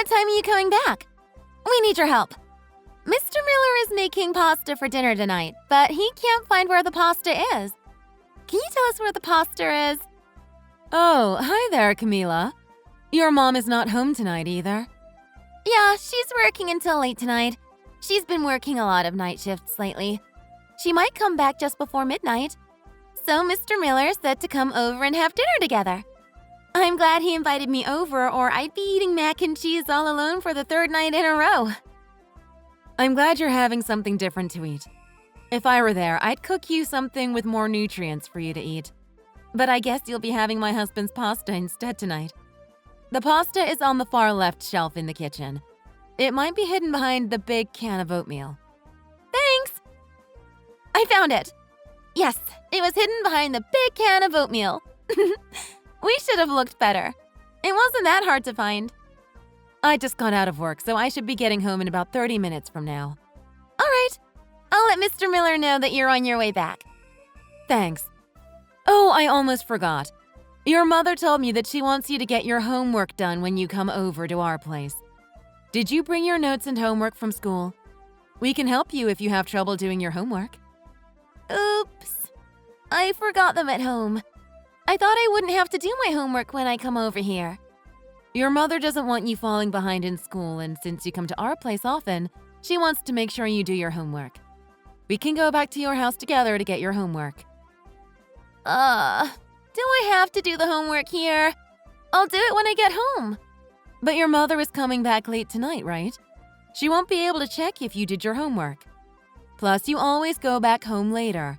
What time are you coming back? We need your help. Mr. Miller is making pasta for dinner tonight, but he can't find where the pasta is. Can you tell us where the pasta is? Oh, hi there, Camila. Your mom is not home tonight either. Yeah, she's working until late tonight. She's been working a lot of night shifts lately. She might come back just before midnight. So Mr. Miller said to come over and have dinner together. I'm glad he invited me over, or I'd be eating mac and cheese all alone for the third night in a row. I'm glad you're having something different to eat. If I were there, I'd cook you something with more nutrients for you to eat. But I guess you'll be having my husband's pasta instead tonight. The pasta is on the far left shelf in the kitchen. It might be hidden behind the big can of oatmeal. Thanks! I found it! Yes, it was hidden behind the big can of oatmeal. We should have looked better. It wasn't that hard to find. I just got out of work, so I should be getting home in about 30 minutes from now. All right. I'll let Mr. Miller know that you're on your way back. Thanks. Oh, I almost forgot. Your mother told me that she wants you to get your homework done when you come over to our place. Did you bring your notes and homework from school? We can help you if you have trouble doing your homework. Oops. I forgot them at home. I thought I wouldn't have to do my homework when I come over here. Your mother doesn't want you falling behind in school, and since you come to our place often, she wants to make sure you do your homework. We can go back to your house together to get your homework. Do I have to do the homework here? I'll do it when I get home. But your mother is coming back late tonight, right? She won't be able to check if you did your homework. Plus, you always go back home later.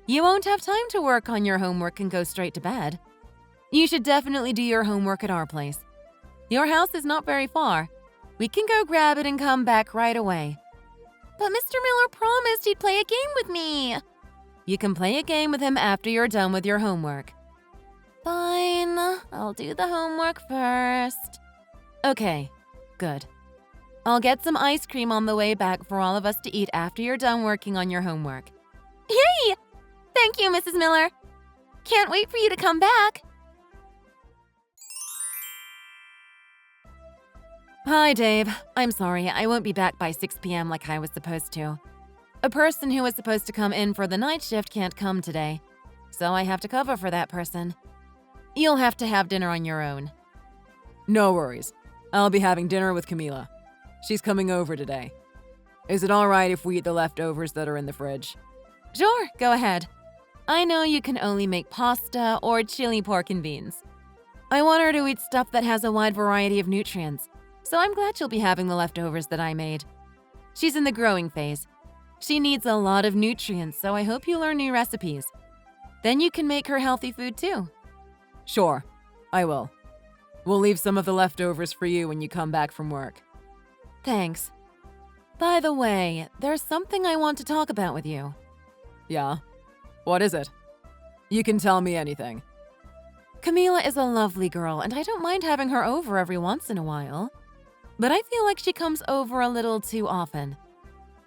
You won't have time to work on your homework and go straight to bed. You should definitely do your homework at our place. Your house is not very far. We can go grab it and come back right away. But Mr. Miller promised he'd play a game with me. You can play a game with him after you're done with your homework. Fine, I'll do the homework first. Okay, good. I'll get some ice cream on the way back for all of us to eat after you're done working on your homework. Yay! Thank you, Mrs. Miller. Can't wait for you to come back. Hi, Dave. I'm sorry, I won't be back by 6 p.m. like I was supposed to. A person who was supposed to come in for the night shift can't come today, so I have to cover for that person. You'll have to have dinner on your own. No worries. I'll be having dinner with Camila. She's coming over today. Is it all right if we eat the leftovers that are in the fridge? Sure, go ahead. I know you can only make pasta or chili pork and beans. I want her to eat stuff that has a wide variety of nutrients, so I'm glad she'll be having the leftovers that I made. She's in the growing phase. She needs a lot of nutrients, so I hope you learn new recipes. Then you can make her healthy food too. Sure, I will. We'll leave some of the leftovers for you when you come back from work. Thanks. By the way, there's something I want to talk about with you. Yeah? What is it? You can tell me anything. Camila is a lovely girl, and I don't mind having her over every once in a while. But I feel like she comes over a little too often.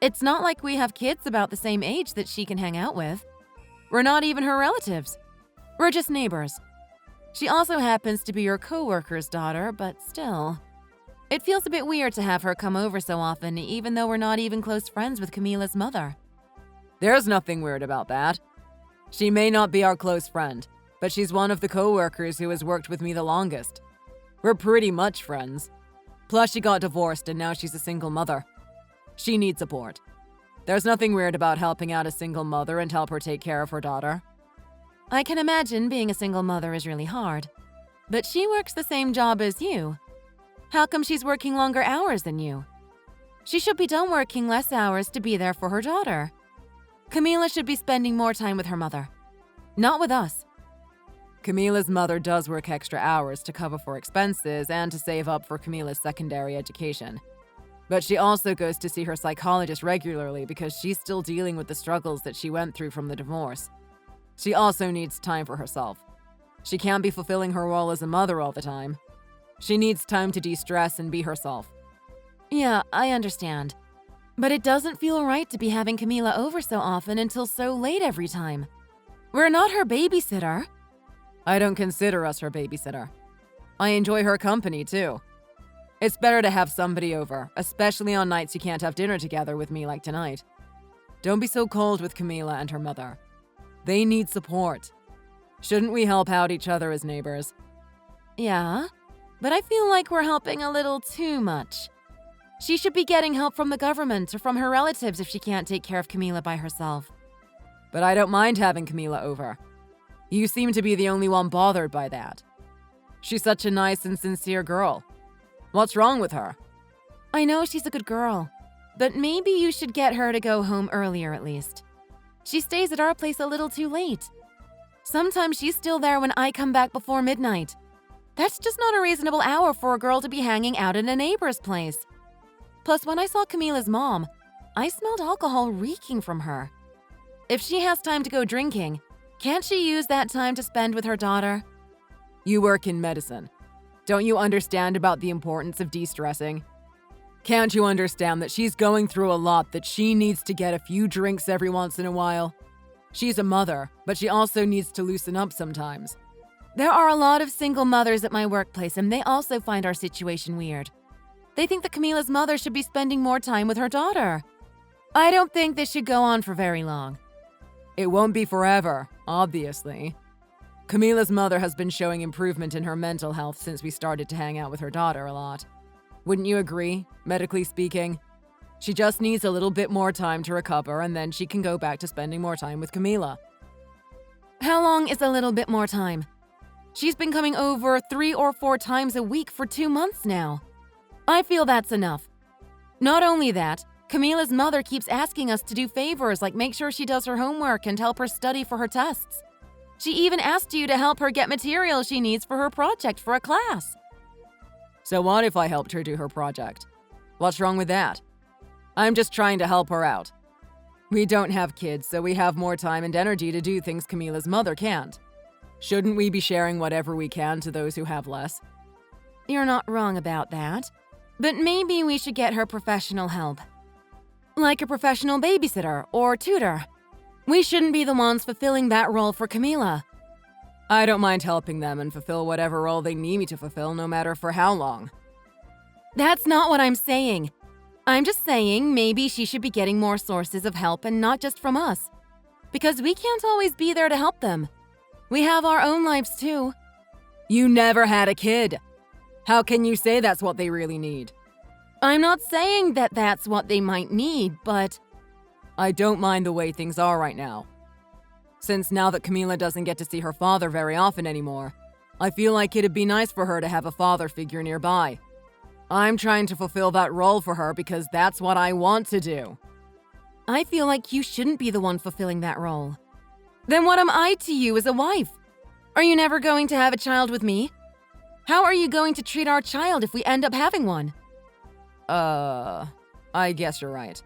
It's not like we have kids about the same age that she can hang out with. We're not even her relatives. We're just neighbors. She also happens to be your coworker's daughter, but still. It feels a bit weird to have her come over so often, even though we're not even close friends with Camila's mother. There's nothing weird about that. She may not be our close friend, but she's one of the coworkers who has worked with me the longest. We're pretty much friends. Plus, she got divorced and now she's a single mother. She needs support. There's nothing weird about helping out a single mother and help her take care of her daughter. I can imagine being a single mother is really hard, but she works the same job as you. How come she's working longer hours than you? She should be done working less hours to be there for her daughter. Camila should be spending more time with her mother, not with us. Camila's mother does work extra hours to cover for expenses and to save up for Camila's secondary education. But she also goes to see her psychologist regularly because she's still dealing with the struggles that she went through from the divorce. She also needs time for herself. She can't be fulfilling her role as a mother all the time. She needs time to de-stress and be herself. Yeah, I understand. But it doesn't feel right to be having Camila over so often until so late every time. We're not her babysitter. I don't consider us her babysitter. I enjoy her company, too. It's better to have somebody over, especially on nights you can't have dinner together with me like tonight. Don't be so cold with Camila and her mother. They need support. Shouldn't we help out each other as neighbors? Yeah, but I feel like we're helping a little too much. She should be getting help from the government or from her relatives if she can't take care of Camila by herself. But I don't mind having Camila over. You seem to be the only one bothered by that. She's such a nice and sincere girl. What's wrong with her? I know she's a good girl, but maybe you should get her to go home earlier at least. She stays at our place a little too late. Sometimes she's still there when I come back before midnight. That's just not a reasonable hour for a girl to be hanging out at a neighbor's place. Plus, when I saw Camila's mom, I smelled alcohol reeking from her. If she has time to go drinking, can't she use that time to spend with her daughter? You work in medicine. Don't you understand about the importance of de-stressing? Can't you understand that she's going through a lot, that she needs to get a few drinks every once in a while? She's a mother, but she also needs to loosen up sometimes. There are a lot of single mothers at my workplace, and they also find our situation weird. They think that Camila's mother should be spending more time with her daughter. I don't think this should go on for very long. It won't be forever, obviously. Camila's mother has been showing improvement in her mental health since we started to hang out with her daughter a lot. Wouldn't you agree, medically speaking? She just needs a little bit more time to recover, and then she can go back to spending more time with Camila. How long is a little bit more time? She's been coming over 3 or 4 times a week for 2 months now. I feel that's enough. Not only that, Camila's mother keeps asking us to do favors like make sure she does her homework and help her study for her tests. She even asked you to help her get material she needs for her project for a class. So what if I helped her do her project? What's wrong with that? I'm just trying to help her out. We don't have kids, so we have more time and energy to do things Camila's mother can't. Shouldn't we be sharing whatever we can to those who have less? You're not wrong about that, but maybe we should get her professional help. Like a professional babysitter or tutor. We shouldn't be the ones fulfilling that role for Camila. I don't mind helping them and fulfill whatever role they need me to fulfill, no matter for how long. That's not what I'm saying. I'm just saying maybe she should be getting more sources of help and not just from us. Because we can't always be there to help them. We have our own lives too. You never had a kid. How can you say that's what they really need? I'm not saying that that's what they might need, but I don't mind the way things are right now. Since now that Camila doesn't get to see her father very often anymore, I feel like it'd be nice for her to have a father figure nearby. I'm trying to fulfill that role for her because that's what I want to do. I feel like you shouldn't be the one fulfilling that role. Then what am I to you as a wife? Are you never going to have a child with me? How are you going to treat our child if we end up having one? I guess you're right.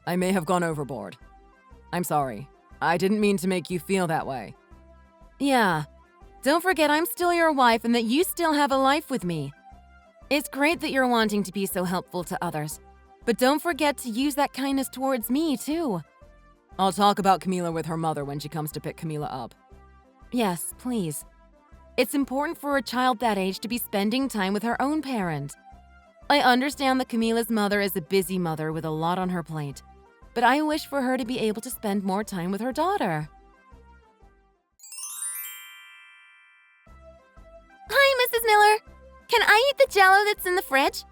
I may have gone overboard. I'm sorry. I didn't mean to make you feel that way. Yeah. Don't forget I'm still your wife and that you still have a life with me. It's great that you're wanting to be so helpful to others, but don't forget to use that kindness towards me, too. I'll talk about Camila with her mother when she comes to pick Camila up. Yes, please. It's important for a child that age to be spending time with her own parent. I understand that Camila's mother is a busy mother with a lot on her plate, but I wish for her to be able to spend more time with her daughter. Hi, Mrs. Miller. Can I eat the Jell-O that's in the fridge?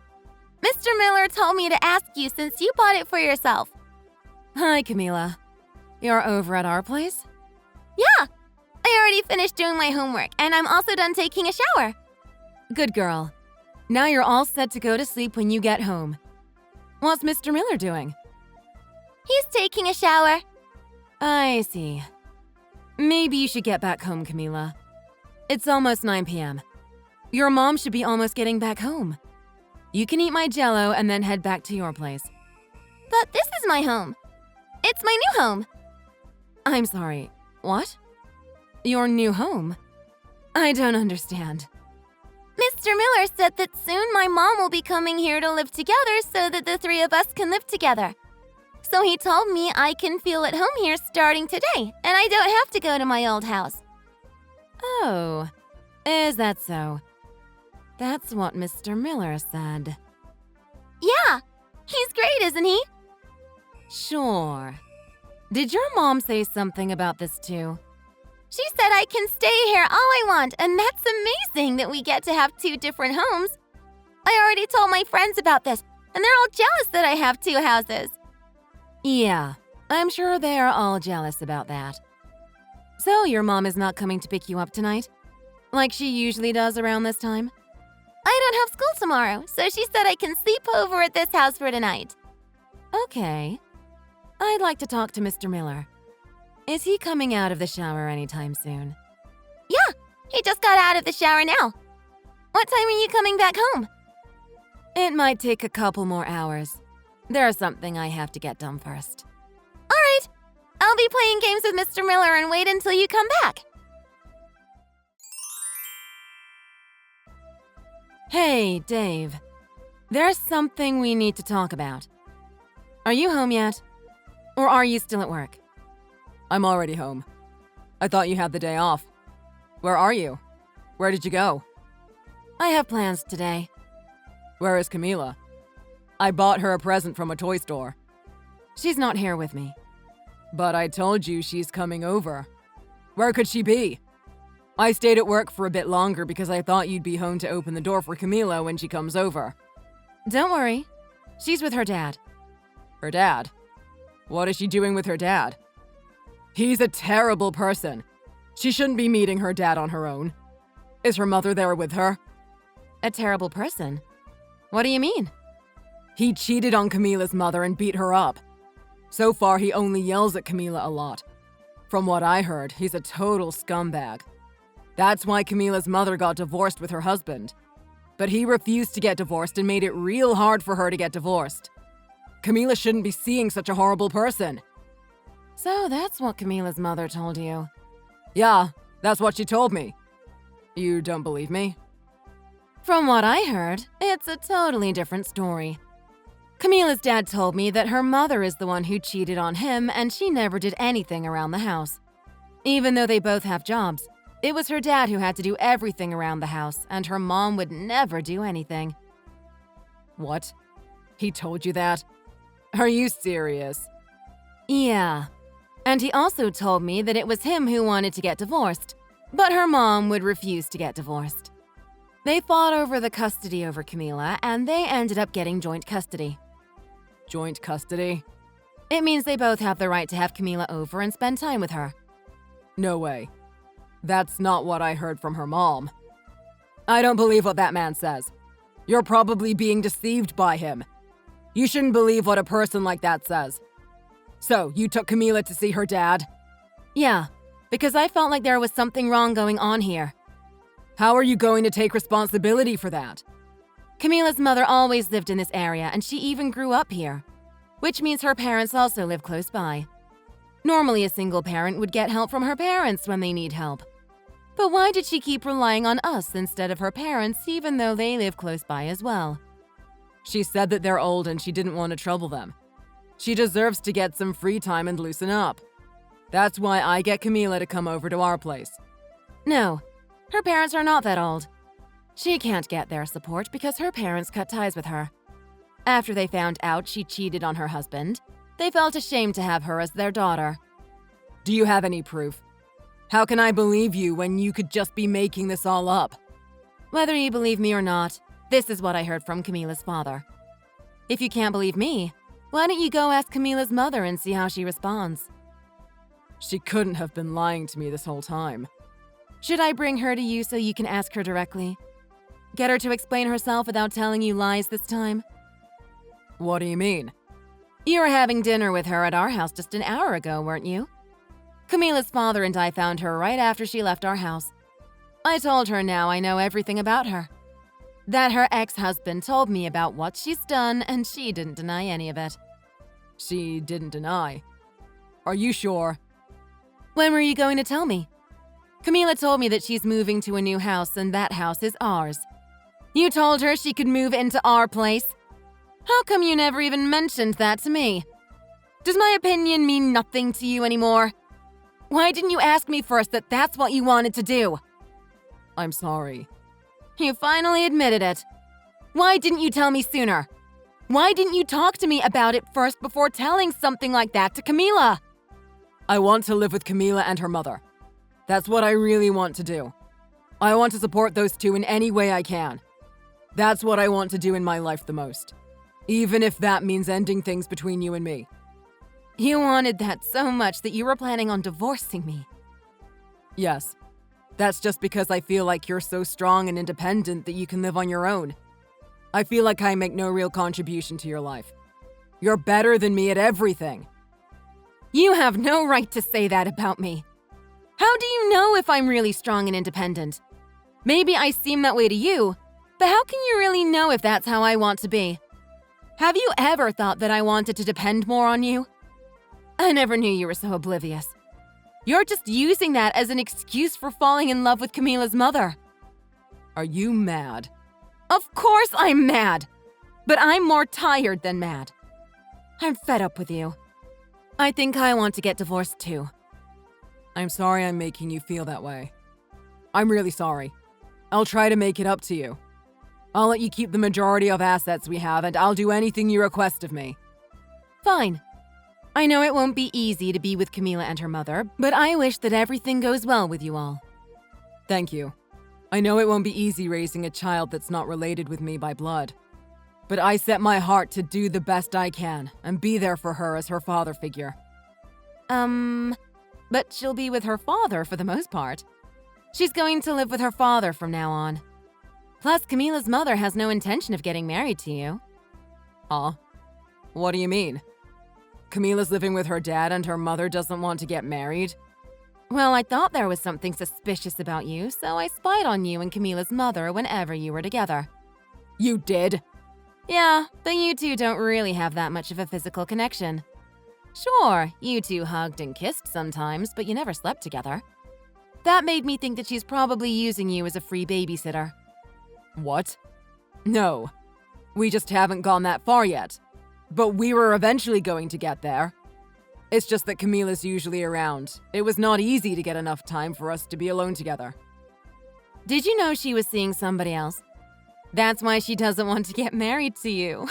Mr. Miller told me to ask you since you bought it for yourself. Hi, Camila. You're over at our place? Yeah. I already finished doing my homework, and I'm also done taking a shower. Good girl. Now you're all set to go to sleep when you get home. What's Mr. Miller doing? He's taking a shower. I see. Maybe you should get back home, Camila. It's almost 9 p.m. Your mom should be almost getting back home. You can eat my Jell-O and then head back to your place. But this is my home. It's my new home. I'm sorry. What? Your new home? I don't understand. Mr. Miller said that soon my mom will be coming here to live together so that the 3 of us can live together. So he told me I can feel at home here starting today, and I don't have to go to my old house. Oh, is that so? That's what Mr. Miller said. Yeah, he's great, isn't he? Sure. Did your mom say something about this too? She said I can stay here all I want, and that's amazing that we get to have 2 different homes. I already told my friends about this, and they're all jealous that I have 2 houses. Yeah, I'm sure they are all jealous about that. So your mom is not coming to pick you up tonight? Like she usually does around this time? I don't have school tomorrow, so she said I can sleep over at this house for tonight. Okay. I'd like to talk to Mr. Miller. Is he coming out of the shower anytime soon? Yeah, he just got out of the shower now. What time are you coming back home? It might take a couple more hours. There's something I have to get done first. All right, I'll be playing games with Mr. Miller and wait until you come back. Hey, Dave. There's something we need to talk about. Are you home yet? Or are you still at work? I'm already home. I thought you had the day off. Where are you? Where did you go? I have plans today. Where is Camila? I bought her a present from a toy store. She's not here with me. But I told you she's coming over. Where could she be? I stayed at work for a bit longer because I thought you'd be home to open the door for Camila when she comes over. Don't worry. She's with her dad. Her dad? What is she doing with her dad? He's a terrible person. She shouldn't be meeting her dad on her own. Is her mother there with her? A terrible person? What do you mean? He cheated on Camila's mother and beat her up. So far, he only yells at Camila a lot. From what I heard, he's a total scumbag. That's why Camila's mother got divorced with her husband. But he refused to get divorced and made it real hard for her to get divorced. Camila shouldn't be seeing such a horrible person. So that's what Camila's mother told you. Yeah, that's what she told me. You don't believe me? From what I heard, it's a totally different story. Camila's dad told me that her mother is the one who cheated on him and she never did anything around the house. Even though they both have jobs, it was her dad who had to do everything around the house and her mom would never do anything. What? He told you that? Are you serious? Yeah. And he also told me that it was him who wanted to get divorced, but her mom would refuse to get divorced. They fought over the custody over Camila, and they ended up getting joint custody. Joint custody? It means they both have the right to have Camila over and spend time with her. No way. That's not what I heard from her mom. I don't believe what that man says. You're probably being deceived by him. You shouldn't believe what a person like that says. So, you took Camila to see her dad? Yeah, because I felt like there was something wrong going on here. How are you going to take responsibility for that? Camila's mother always lived in this area and she even grew up here, which means her parents also live close by. Normally, a single parent would get help from her parents when they need help. But why did she keep relying on us instead of her parents, even though they live close by as well? She said that they're old and she didn't want to trouble them. She deserves to get some free time and loosen up. That's why I get Camila to come over to our place. No, her parents are not that old. She can't get their support because her parents cut ties with her. After they found out she cheated on her husband, they felt ashamed to have her as their daughter. Do you have any proof? How can I believe you when you could just be making this all up? Whether you believe me or not, this is what I heard from Camila's father. If you can't believe me, why don't you go ask Camila's mother and see how she responds? She couldn't have been lying to me this whole time. Should I bring her to you so you can ask her directly? Get her to explain herself without telling you lies this time? What do you mean? You were having dinner with her at our house just an hour ago, weren't you? Camila's father and I found her right after she left our house. I told her now I know everything about her. That her ex-husband told me about what she's done and she didn't deny any of it. She didn't deny. Are you sure? When were you going to tell me? Camila told me that she's moving to a new house and that house is ours. You told her she could move into our place? How come you never even mentioned that to me? Does my opinion mean nothing to you anymore? Why didn't you ask me first that that's what you wanted to do? I'm sorry. You finally admitted it. Why didn't you tell me sooner? Why didn't you talk to me about it first before telling something like that to Camila? I want to live with Camila and her mother. That's what I really want to do. I want to support those two in any way I can. That's what I want to do in my life the most. Even if that means ending things between you and me. You wanted that so much that you were planning on divorcing me. Yes. That's just because I feel like you're so strong and independent that you can live on your own. I feel like I make no real contribution to your life. You're better than me at everything. You have no right to say that about me. How do you know if I'm really strong and independent? Maybe I seem that way to you, but how can you really know if that's how I want to be? Have you ever thought that I wanted to depend more on you? I never knew you were so oblivious. You're just using that as an excuse for falling in love with Camila's mother. Are you mad? Of course I'm mad, but I'm more tired than mad. I'm fed up with you. I think I want to get divorced too. I'm sorry I'm making you feel that way. I'm really sorry. I'll try to make it up to you. I'll let you keep the majority of assets we have, and I'll do anything you request of me. Fine. I know it won't be easy to be with Camila and her mother, but I wish that everything goes well with you all. Thank you. I know it won't be easy raising a child that's not related with me by blood. But I set my heart to do the best I can and be there for her as her father figure. But she'll be with her father for the most part. She's going to live with her father from now on. Plus, Camila's mother has no intention of getting married to you. Huh? What do you mean? Camila's living with her dad and her mother doesn't want to get married? Well, I thought there was something suspicious about you, so I spied on you and Camila's mother whenever you were together. You did? Yeah, but you two don't really have that much of a physical connection. Sure, you two hugged and kissed sometimes, but you never slept together. That made me think that she's probably using you as a free babysitter. What? No. We just haven't gone that far yet. But we were eventually going to get there. It's just that Camila's usually around. It was not easy to get enough time for us to be alone together. Did you know she was seeing somebody else? That's why she doesn't want to get married to you.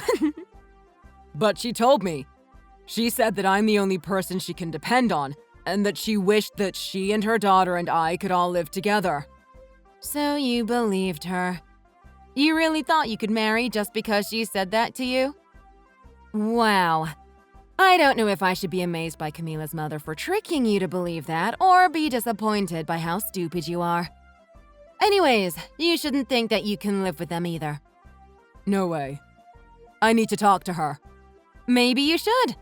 But she told me. She said that I'm the only person she can depend on, and that she wished that she and her daughter and I could all live together. So you believed her. You really thought you could marry just because she said that to you? Wow. I don't know if I should be amazed by Camila's mother for tricking you to believe that, or be disappointed by how stupid you are. Anyways, you shouldn't think that you can live with them either. No way. I need to talk to her. Maybe you should.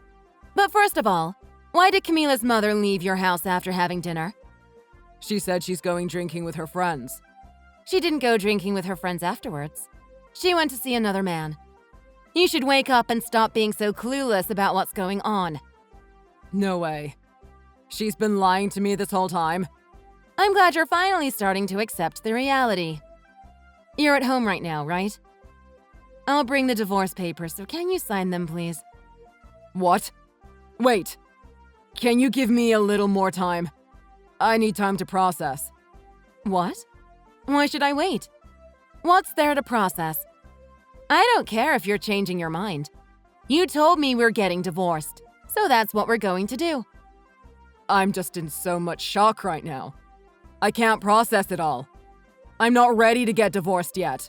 But first of all, why did Camila's mother leave your house after having dinner? She said she's going drinking with her friends. She didn't go drinking with her friends afterwards. She went to see another man. You should wake up and stop being so clueless about what's going on. No way. She's been lying to me this whole time. I'm glad you're finally starting to accept the reality. You're at home right now, right? I'll bring the divorce papers, so can you sign them, please? What? Wait. Can you give me a little more time? I need time to process. What? Why should I wait? What's there to process? I don't care if you're changing your mind. You told me we're getting divorced, so that's what we're going to do. I'm just in so much shock right now. I can't process it all. I'm not ready to get divorced yet.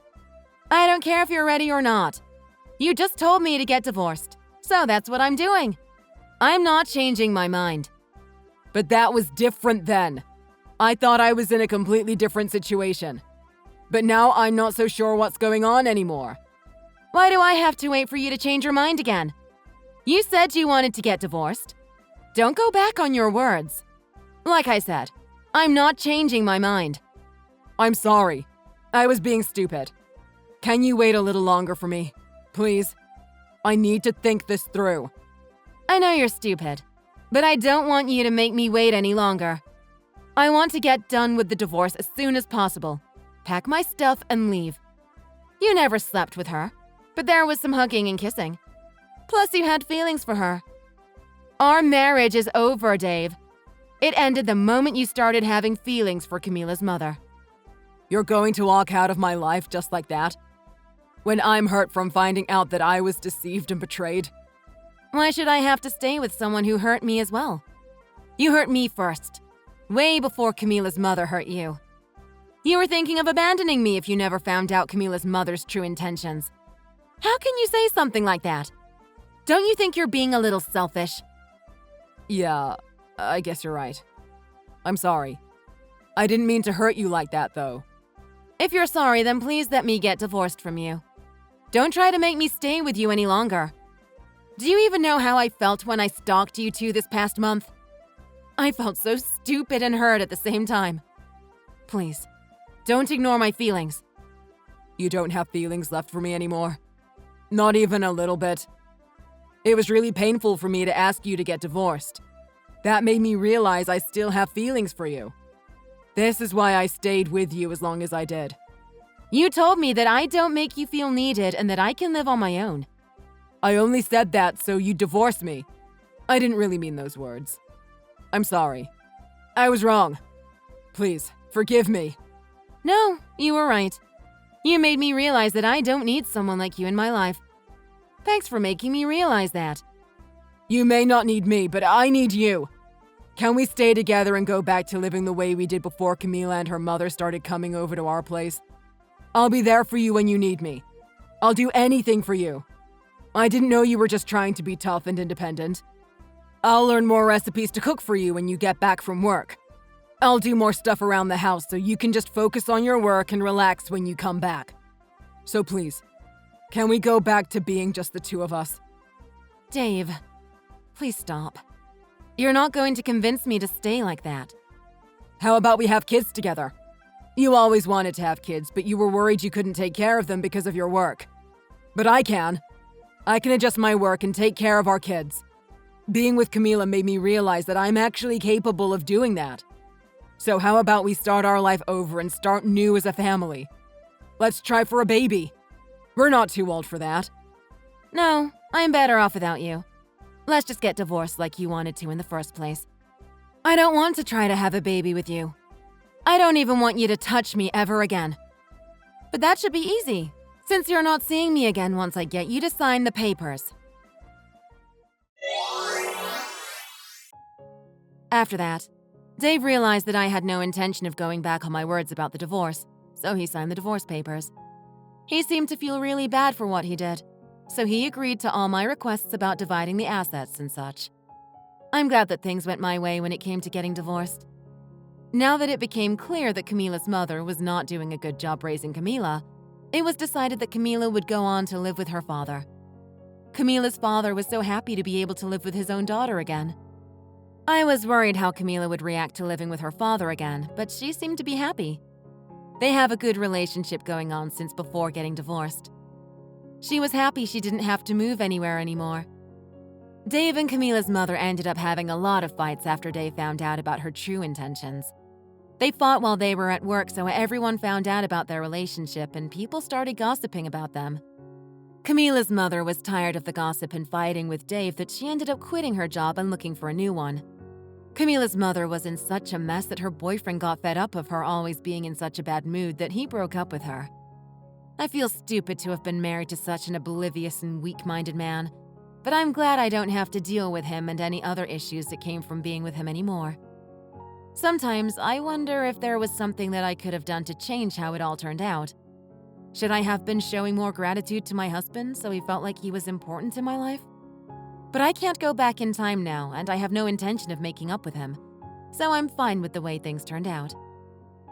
I don't care if you're ready or not. You just told me to get divorced, so that's what I'm doing. I'm not changing my mind. But that was different then. I thought I was in a completely different situation. But now I'm not so sure what's going on anymore. Why do I have to wait for you to change your mind again? You said you wanted to get divorced. Don't go back on your words. Like I said, I'm not changing my mind. I'm sorry. I was being stupid. Can you wait a little longer for me? Please? I need to think this through. I know you're stupid, but I don't want you to make me wait any longer. I want to get done with the divorce as soon as possible. Pack my stuff and leave. You never slept with her, but there was some hugging and kissing. Plus, you had feelings for her. Our marriage is over, Dave. It ended the moment you started having feelings for Camila's mother. You're going to walk out of my life just like that? When I'm hurt from finding out that I was deceived and betrayed? Why should I have to stay with someone who hurt me as well? You hurt me first, way before Camila's mother hurt you. You were thinking of abandoning me if you never found out Camila's mother's true intentions. How can you say something like that? Don't you think you're being a little selfish? Yeah, I guess you're right. I'm sorry. I didn't mean to hurt you like that, though. If you're sorry, then please let me get divorced from you. Don't try to make me stay with you any longer. Do you even know how I felt when I stalked you two this past month? I felt so stupid and hurt at the same time. Please, don't ignore my feelings. You don't have feelings left for me anymore? Not even a little bit? It was really painful for me to ask you to get divorced. That made me realize I still have feelings for you. This is why I stayed with you as long as I did. You told me that I don't make you feel needed and that I can live on my own. I only said that so you'd divorce me. I didn't really mean those words. I'm sorry. I was wrong. Please, forgive me. No, you were right. You made me realize that I don't need someone like you in my life. Thanks for making me realize that. You may not need me, but I need you. Can we stay together and go back to living the way we did before Camila and her mother started coming over to our place? I'll be there for you when you need me. I'll do anything for you. I didn't know you were just trying to be tough and independent. I'll learn more recipes to cook for you when you get back from work. I'll do more stuff around the house so you can just focus on your work and relax when you come back. So please, can we go back to being just the two of us? Dave, please stop. You're not going to convince me to stay like that. How about we have kids together? You always wanted to have kids, but you were worried you couldn't take care of them because of your work. But I can. I can adjust my work and take care of our kids. Being with Camila made me realize that I'm actually capable of doing that. So how about we start our life over and start new as a family? Let's try for a baby. We're not too old for that. No, I'm better off without you. Let's just get divorced like you wanted to in the first place. I don't want to try to have a baby with you. I don't even want you to touch me ever again. But that should be easy, since you're not seeing me again once I get you to sign the papers. After that, Dave realized that I had no intention of going back on my words about the divorce, so he signed the divorce papers. He seemed to feel really bad for what he did, so he agreed to all my requests about dividing the assets and such. I'm glad that things went my way when it came to getting divorced. Now that it became clear that Camila's mother was not doing a good job raising Camila, it was decided that Camila would go on to live with her father. Camila's father was so happy to be able to live with his own daughter again. I was worried how Camila would react to living with her father again, but she seemed to be happy. They have a good relationship going on since before getting divorced. She was happy she didn't have to move anywhere anymore. Dave and Camila's mother ended up having a lot of fights after Dave found out about her true intentions. They fought while they were at work, so everyone found out about their relationship and people started gossiping about them. Camila's mother was tired of the gossip and fighting with Dave that she ended up quitting her job and looking for a new one. Camila's mother was in such a mess that her boyfriend got fed up of her always being in such a bad mood that he broke up with her. I feel stupid to have been married to such an oblivious and weak-minded man, but I'm glad I don't have to deal with him and any other issues that came from being with him anymore. Sometimes I wonder if there was something that I could have done to change how it all turned out. Should I have been showing more gratitude to my husband so he felt like he was important in my life? But I can't go back in time now, and I have no intention of making up with him, so I'm fine with the way things turned out.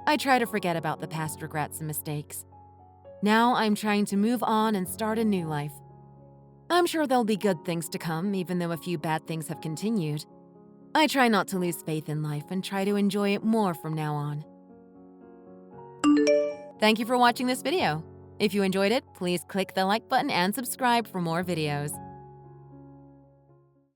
I try to forget about the past regrets and mistakes. Now I'm trying to move on and start a new life. I'm sure there'll be good things to come, even though a few bad things have continued. I try not to lose faith in life and try to enjoy it more from now on. Thank you for watching this video. If you enjoyed it, please click the like button and subscribe for more videos.